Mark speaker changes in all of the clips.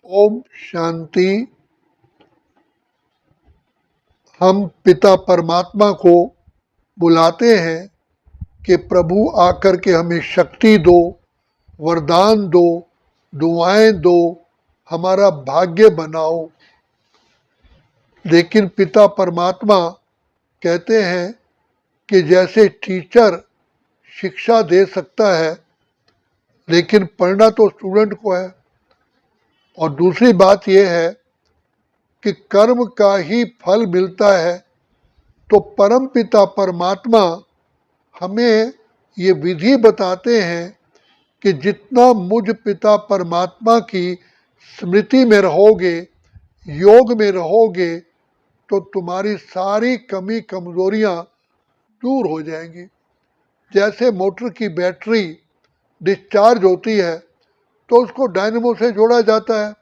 Speaker 1: ओम शांति। हम पिता परमात्मा को बुलाते हैं कि प्रभु आकर के हमें शक्ति दो, वरदान दो, दुआएं दो, हमारा भाग्य बनाओ। लेकिन पिता परमात्मा कहते हैं कि जैसे टीचर शिक्षा दे सकता है, लेकिन पढ़ना तो स्टूडेंट को है। और दूसरी बात यह है कि कर्म का ही फल मिलता है। तो परम पिता परमात्मा हमें ये विधि बताते हैं कि जितना मुझ पिता परमात्मा की स्मृति में रहोगे, योग में रहोगे, तो तुम्हारी सारी कमी कमजोरियां दूर हो जाएंगी। जैसे मोटर की बैटरी डिस्चार्ज होती है तो उसको डायनेमो से जोड़ा जाता है।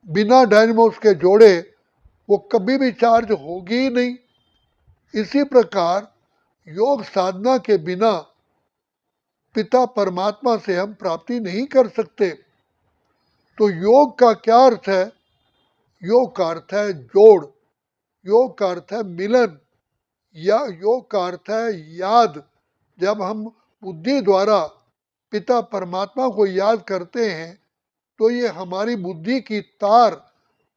Speaker 1: बिना डायनेमो के जोड़े वो कभी भी चार्ज होगी ही नहीं। इसी प्रकार योग साधना के बिना पिता परमात्मा से हम प्राप्ति नहीं कर सकते। तो योग का क्या अर्थ है? योग का अर्थ है जोड़, योग का अर्थ है मिलन, या योग का अर्थ है याद। जब हम बुद्धि द्वारा पिता परमात्मा को याद करते हैं तो ये हमारी बुद्धि की तार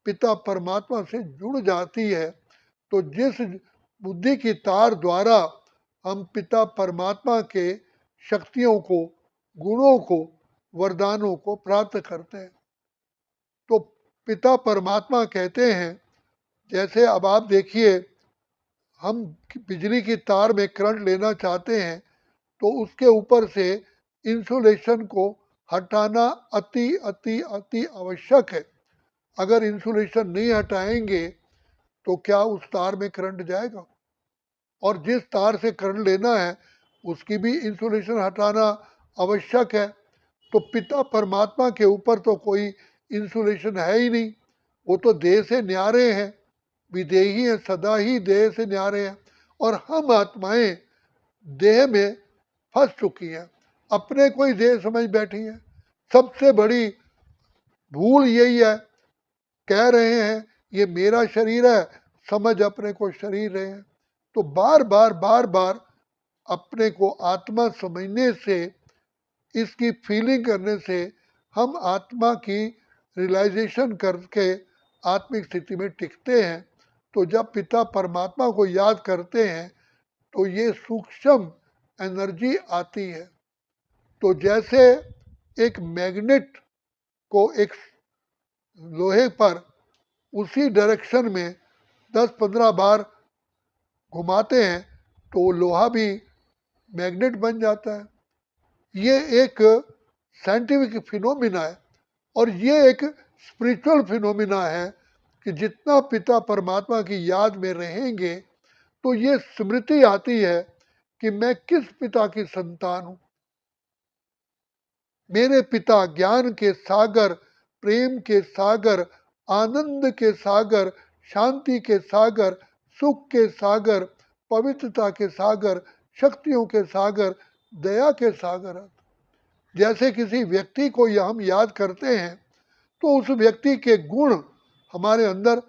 Speaker 1: पिता परमात्मा से जुड़ जाती है। तो जिस बुद्धि की तार द्वारा हम पिता परमात्मा के शक्तियों को, गुणों को, वरदानों को प्राप्त करते हैं। तो पिता परमात्मा कहते हैं, जैसे अब आप देखिए, हम बिजली की तार में करंट लेना चाहते हैं तो उसके ऊपर से इंसुलेशन को हटाना अति अति अति आवश्यक है। अगर इंसुलेशन नहीं हटाएंगे तो क्या उस तार में करंट जाएगा? और जिस तार से करंट लेना है उसकी भी इंसुलेशन हटाना आवश्यक है। तो पिता परमात्मा के ऊपर तो कोई इंसुलेशन है ही नहीं, वो तो देह से न्यारे हैं, विदेही हैं, सदा ही देह से न्यारे हैं। और हम आत्माएं देह में फंस चुकी हैं, अपने को ही देह समझ बैठी हैं। सबसे बड़ी भूल यही है, कह रहे हैं ये मेरा शरीर है, समझ अपने को शरीर रहे हैं। तो बार बार बार बार अपने को आत्मा समझने से, इसकी फीलिंग करने से हम आत्मा की रियलाइजेशन करके आत्मिक स्थिति में टिकते हैं। तो जब पिता परमात्मा को याद करते हैं तो ये सूक्ष्म एनर्जी आती है। तो जैसे एक मैग्नेट को एक लोहे पर उसी डायरेक्शन में 10-15 बार घुमाते हैं तो वो लोहा भी मैग्नेट बन जाता है। ये एक साइंटिफिक फिनोमिना है और ये एक स्पिरिचुअल फिनोमिना है कि जितना पिता परमात्मा की याद में रहेंगे तो ये स्मृति आती है कि मैं किस पिता की संतान हूं। मेरे पिता ज्ञान के सागर, प्रेम के सागर, आनंद के सागर, शांति के सागर, सुख के सागर, पवित्रता के सागर, शक्तियों के सागर, दया के सागर। जैसे किसी व्यक्ति को हम याद करते हैं तो उस व्यक्ति के गुण हमारे अंदर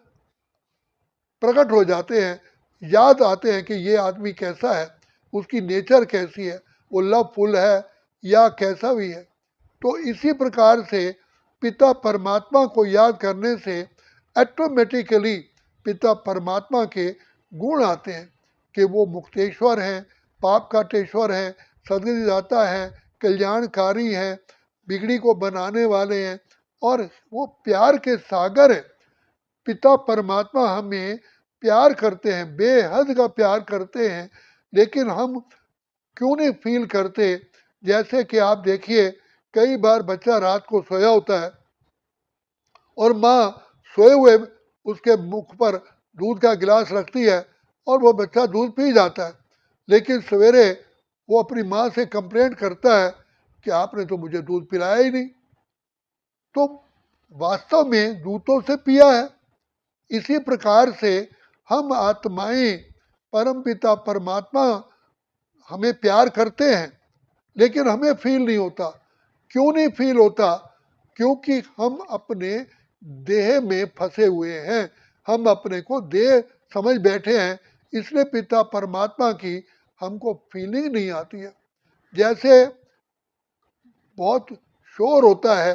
Speaker 1: प्रकट हो जाते हैं, याद आते हैं कि ये आदमी कैसा है, उसकी नेचर कैसी है, वो लवफुल है या कैसा भी है। तो इसी प्रकार से पिता परमात्मा को याद करने से ऑटोमेटिकली पिता परमात्मा के गुण आते हैं कि वो मुक्तेश्वर हैं, पाप काटेश्वर हैं, सदगति दाता हैं, कल्याणकारी हैं, बिगड़ी को बनाने वाले हैं, और वो प्यार के सागर है। पिता परमात्मा हमें प्यार करते हैं, बेहद का प्यार करते हैं, लेकिन हम क्यों नहीं फील करते? जैसे कि आप देखिए, कई बार बच्चा रात को सोया होता है और माँ सोए हुए उसके मुख पर दूध का गिलास रखती है और वो बच्चा दूध पी जाता है, लेकिन सवेरे वो अपनी माँ से कंप्लेंट करता है कि आपने तो मुझे दूध पिलाया ही नहीं। तो वास्तव में दूधों से पिया है। इसी प्रकार से हम आत्माएं, परमपिता परमात्मा हमें प्यार करते हैं, लेकिन हमें फील नहीं होता। क्यों नहीं फील होता? क्योंकि हम अपने देह में फंसे हुए हैं, हम अपने को देह समझ बैठे हैं, इसलिए पिता परमात्मा की हमको फीलिंग नहीं आती है। जैसे बहुत शोर होता है,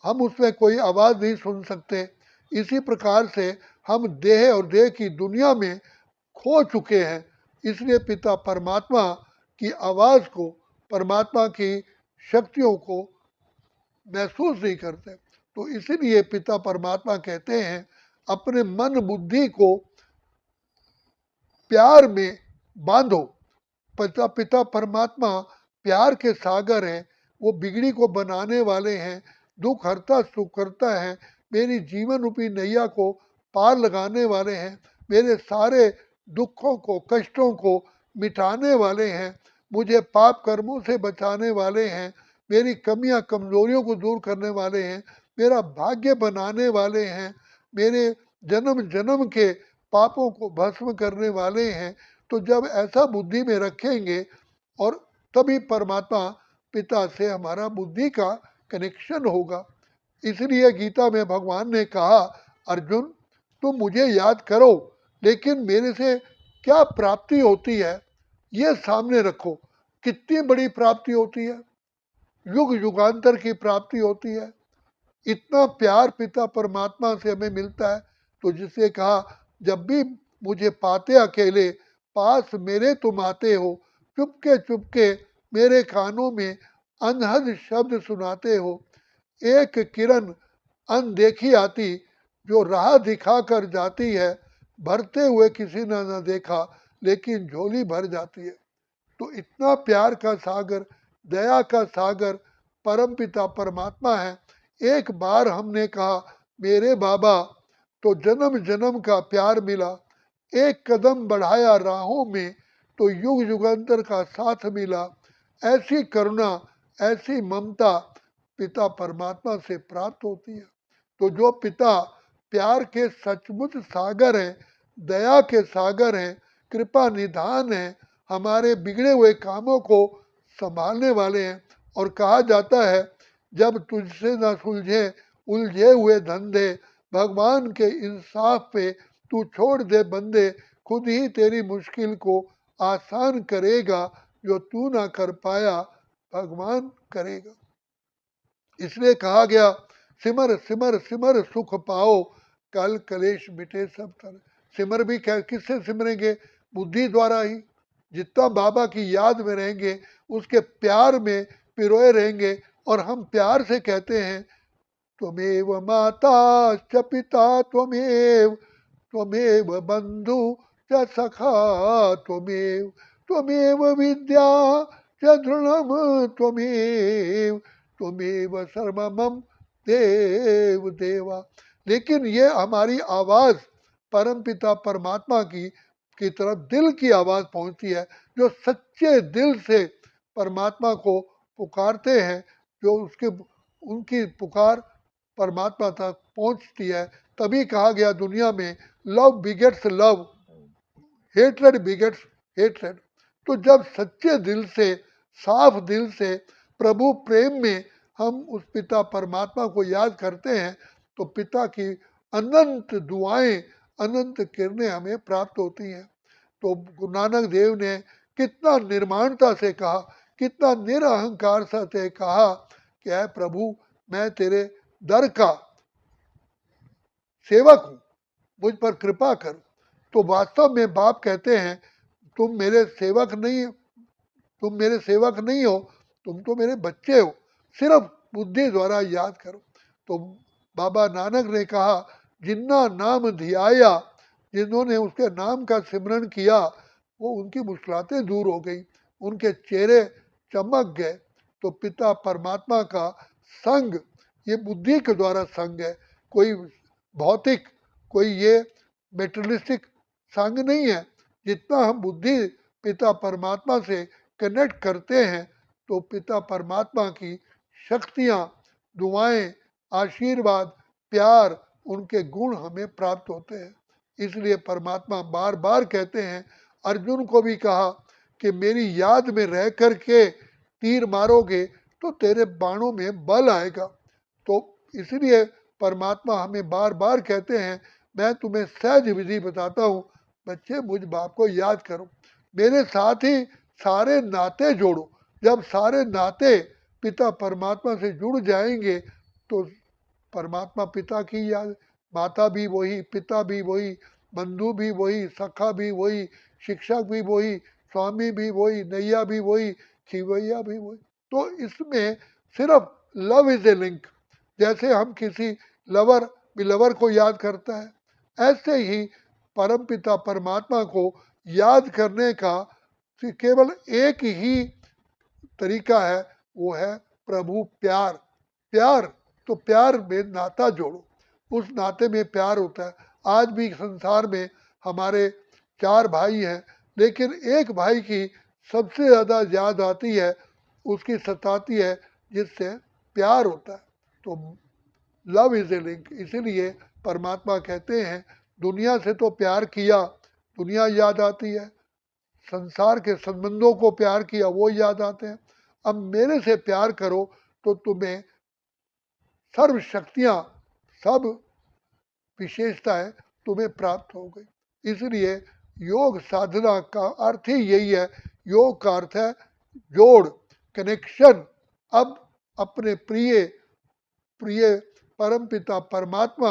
Speaker 1: हम उसमें कोई आवाज़ नहीं सुन सकते, इसी प्रकार से हम देह और देह की दुनिया में खो चुके हैं, इसलिए पिता परमात्मा की आवाज़ को, परमात्मा की शक्तियों को महसूस नहीं करते। तो इसीलिए पिता परमात्मा कहते हैं अपने मन बुद्धि को प्यार में बांधो। पिता पिता परमात्मा प्यार के सागर हैं, वो बिगड़ी को बनाने वाले हैं, दुख हरता सुख करता है, मेरी जीवन रूपी नैया को पार लगाने वाले हैं, मेरे सारे दुखों को कष्टों को मिटाने वाले हैं, मुझे पाप कर्मों से बचाने वाले हैं, मेरी कमियां कमजोरियों को दूर करने वाले हैं, मेरा भाग्य बनाने वाले हैं, मेरे जन्म जन्म के पापों को भस्म करने वाले हैं। तो जब ऐसा बुद्धि में रखेंगे और तभी परमात्मा पिता से हमारा बुद्धि का कनेक्शन होगा। इसलिए गीता में भगवान ने कहा, अर्जुन तुम मुझे याद करो, लेकिन मेरे से क्या प्राप्ति होती है ये सामने रखो। कितनी बड़ी प्राप्ति होती है, युग युगांतर की प्राप्ति होती है। इतना प्यार पिता परमात्मा से हमें मिलता है। तो जिसे कहा, जब भी मुझे पाते अकेले, पास मेरे तुम आते हो, चुपके चुपके मेरे कानों में अनहद शब्द सुनाते हो। एक किरण अनदेखी आती, जो राह दिखा कर जाती है, भरते हुए किसी ने न देखा, लेकिन झोली भर जाती है। तो इतना प्यार का सागर, दया का सागर परम पिता परमात्मा है। एक बार हमने कहा मेरे बाबा, तो जन्म जन्म का प्यार मिला। एक कदम बढ़ाया राहों में, तो युग युगांतर का साथ मिला। ऐसी करुणा, ऐसी ममता पिता परमात्मा से प्राप्त होती है। तो जो पिता प्यार के सचमुच सागर हैं, दया के सागर हैं, कृपा निधान हैं, हमारे बिगड़े हुए कामों को संभालने वाले हैं। और कहा जाता है, जब तुझसे न सुलझे उलझे हुए धंधे, भगवान के इंसाफ पे तू छोड़ दे बंदे, खुद ही तेरी मुश्किल को आसान करेगा, जो तू ना कर पाया भगवान करेगा। इसलिए कहा गया, सिमर सिमर सिमर सुख पाओ, कल कलेश मिटे सब तर। सिमर भी किससे सिमरेंगे? बुद्धि द्वारा ही। जितना बाबा की याद में रहेंगे, उसके प्यार में पिरोए रहेंगे। और हम प्यार से कहते हैं, त्वमेव माता च पिता त्वमेव, त्वमेव बंधु च सखा त्वमेव, त्वमेव विद्या च दृढ़म त्वमेव, त्वमेव सर्वमम देव देवा। लेकिन ये हमारी आवाज परम पिता परमात्मा की तरफ दिल की आवाज पहुंचती है। जो सच्चे दिल से परमात्मा को पुकारते हैं, जो उसके उनकी पुकार परमात्मा तक पहुंचती है। तभी कहा गया दुनिया में love begets love, hatred begets hatred. तो जब सच्चे दिल से, साफ दिल से, प्रभु प्रेम में हम उस पिता परमात्मा को याद करते हैं, तो पिता की अनंत दुआएं, अनंत किरणें हमें प्राप्त होती हैं। तो गुरु नानक देव ने कितना निर्माणता से कहा, कितना निरअहकार से कहा कि है प्रभु, मैं तेरे दर का सेवक हूँ, मुझ पर कृपा कर। तो वास्तव में बाप कहते हैं, तुम मेरे सेवक नहीं, तुम मेरे सेवक नहीं हो, तुम तो मेरे बच्चे हो, सिर्फ बुद्धि द्वारा याद करो। तो बाबा नानक ने कहा, जिन्ना नाम धियाया, जिन्होंने उसके नाम का सिमरन किया, वो उनकी मुश्किलातें दूर हो गई, उनके चेहरे चमक गए। तो पिता परमात्मा का संग ये बुद्धि के द्वारा संग है, कोई भौतिक, कोई ये मेटेरियलिस्टिक संग नहीं है। जितना हम बुद्धि पिता परमात्मा से कनेक्ट करते हैं, तो पिता परमात्मा की शक्तियाँ, दुआएं, आशीर्वाद, प्यार, उनके गुण हमें प्राप्त होते हैं। इसलिए परमात्मा बार बार कहते हैं, अर्जुन को भी कहा कि मेरी याद में रह कर के तीर मारोगे तो तेरे बाणों में बल आएगा। तो इसलिए परमात्मा हमें बार बार कहते हैं, मैं तुम्हें सहज विधि बताता हूँ, बच्चे मुझ बाप को याद करो, मेरे साथ ही सारे नाते जोड़ो। जब सारे नाते पिता परमात्मा से जुड़ जाएंगे तो परमात्मा पिता की याद, माता भी वही, पिता भी वही, बंधु भी वही, सखा भी वही, शिक्षक भी वही, स्वामी भी वही, नैया भी वही, खिवैया भी वही। तो इसमें सिर्फ लव इज ए लिंक। जैसे हम किसी लवर बिलवर को याद करता है, ऐसे ही परम पिता परमात्मा को याद करने का केवल एक ही तरीका है, वो है प्रभु प्यार। प्यार, तो प्यार में नाता जोड़ो, उस नाते में प्यार होता है। आज भी संसार में हमारे 4 भाई हैं, लेकिन एक भाई की सबसे ज़्यादा याद आती है, उसकी सताती है, जिससे प्यार होता है। तो लव इज ए लिंक। इसीलिए परमात्मा कहते हैं, दुनिया से तो प्यार किया, दुनिया याद आती है, संसार के संबंधों को प्यार किया, वो याद आते हैं। अब मेरे से प्यार करो तो तुम्हें सर्व शक्तियां, सब विशेषताएं तुम्हें प्राप्त हो गई। इसलिए योग साधना का अर्थ ही यही है। योग का अर्थ है जोड़, कनेक्शन। अब अपने प्रिय प्रिय परम पिता परमात्मा,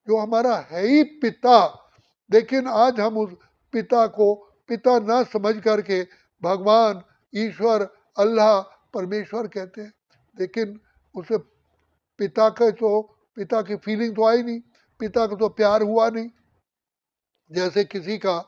Speaker 1: जो हमारा है ही पिता, लेकिन आज हम उस पिता को पिता ना समझ करके भगवान, ईश्वर, अल्लाह, परमेश्वर कहते हैं। लेकिन उसे पिता का तो, पिता की फीलिंग तो आई नहीं, पिता का तो प्यार हुआ नहीं। जैसे किसी का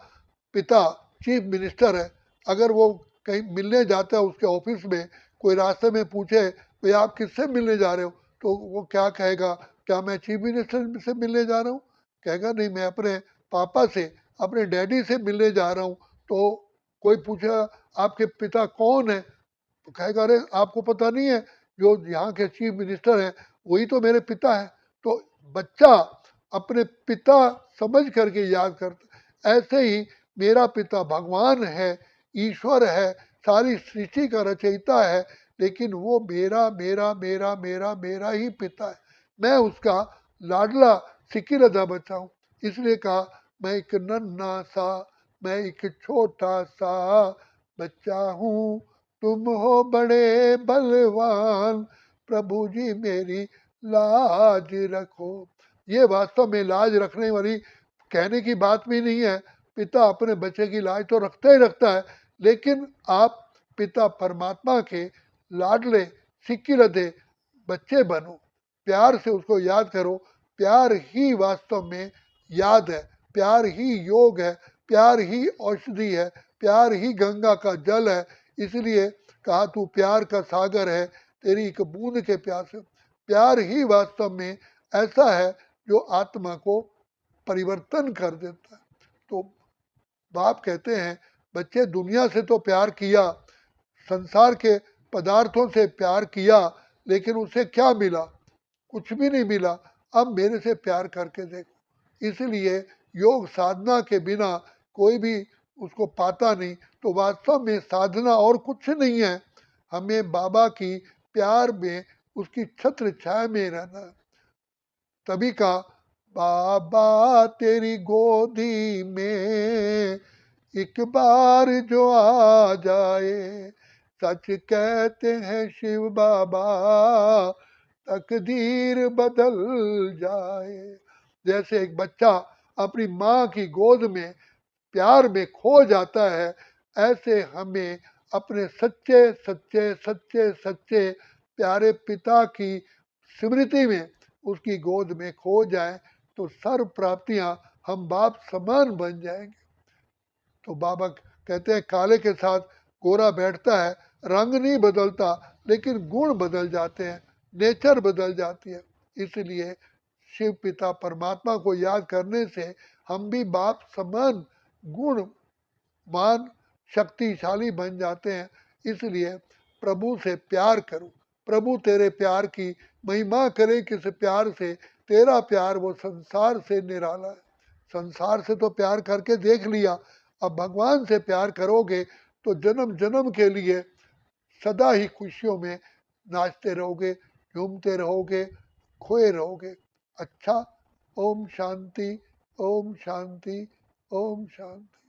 Speaker 1: पिता चीफ मिनिस्टर है, अगर वो कहीं मिलने जाता है उसके ऑफिस में, कोई रास्ते में पूछे भाई आप किससे मिलने जा रहे हो, तो वो क्या कहेगा, क्या मैं चीफ मिनिस्टर से मिलने जा रहा हूँ? कहेगा नहीं, मैं अपने पापा से, अपने डैडी से मिलने जा रहा हूँ। तो कोई पूछा आपके पिता कौन है, तो कहेगा अरे आपको पता नहीं है, जो यहाँ के चीफ मिनिस्टर हैं वही तो मेरे पिता है। तो बच्चा अपने पिता समझ करके याद करता। ऐसे ही मेरा पिता भगवान है, ईश्वर है, सारी सृष्टि का रचयिता है, लेकिन वो मेरा मेरा मेरा मेरा मेरा ही पिता है। मैं उसका लाडला सिकिरदा बच्चा हूँ। इसलिए कहा, मैं एक नन्हा सा, मैं एक छोटा सा बच्चा हूँ, तुम हो बड़े बलवान, प्रभु जी मेरी लाज रखो। ये वास्तव में लाज रखने वाली कहने की बात भी नहीं है। पिता अपने बच्चे की लाज तो रखता ही रखता है, लेकिन आप पिता परमात्मा के लाडले सिक्किरदे बच्चे बनो, प्यार से उसको याद करो। प्यार ही वास्तव में याद है, प्यार ही योग है, प्यार ही औषधि है, प्यार ही गंगा का जल है। इसलिए कहा, तू प्यार का सागर है, तेरी एक बूंद के प्यास है। प्यार ही वास्तव में ऐसा है जो आत्मा को परिवर्तन कर देता है। तो बाप कहते हैं, बच्चे दुनिया से तो प्यार किया, संसार के पदार्थों से प्यार किया, लेकिन उसे क्या मिला? कुछ भी नहीं मिला। अब मेरे से प्यार करके देखो। इसलिए योग साधना के बिना कोई भी उसको पाता नहीं। तो वास्तव में साधना और कुछ नहीं है, हमें बाबा की प्यार में, उसकी छत्र छाया में रहना है। तभी कहा, बाबा तेरी गोदी में एक बार जो आ जाए, सच कहते हैं शिव बाबा, तकदीर बदल जाए। जैसे एक बच्चा अपनी माँ की गोद में प्यार में खो जाता है, ऐसे हमें अपने सच्चे सच्चे सच्चे सच्चे प्यारे पिता की स्मृति में, उसकी गोद में खो जाए, तो सर्व प्राप्तियां हम बाप समान बन जाएंगे। तो बाबा कहते हैं, काले के साथ गोरा बैठता है, रंग नहीं बदलता, लेकिन गुण बदल जाते हैं, नेचर बदल जाती है। इसलिए शिव पिता परमात्मा को याद करने से हम भी बाप समान गुणवान शक्तिशाली बन जाते हैं। इसलिए प्रभु से प्यार करो, प्रभु तेरे प्यार की महिमा करे, किस प्यार से, तेरा प्यार वो संसार से निराला है। संसार से तो प्यार करके देख लिया, अब भगवान से प्यार करोगे तो जन्म जन्म के लिए सदा ही खुशियों में नाचते रहोगे, झूमते रहोगे, खोए रहोगे। अच्छा, ओम शांति, ओम शांति, ओम शांति।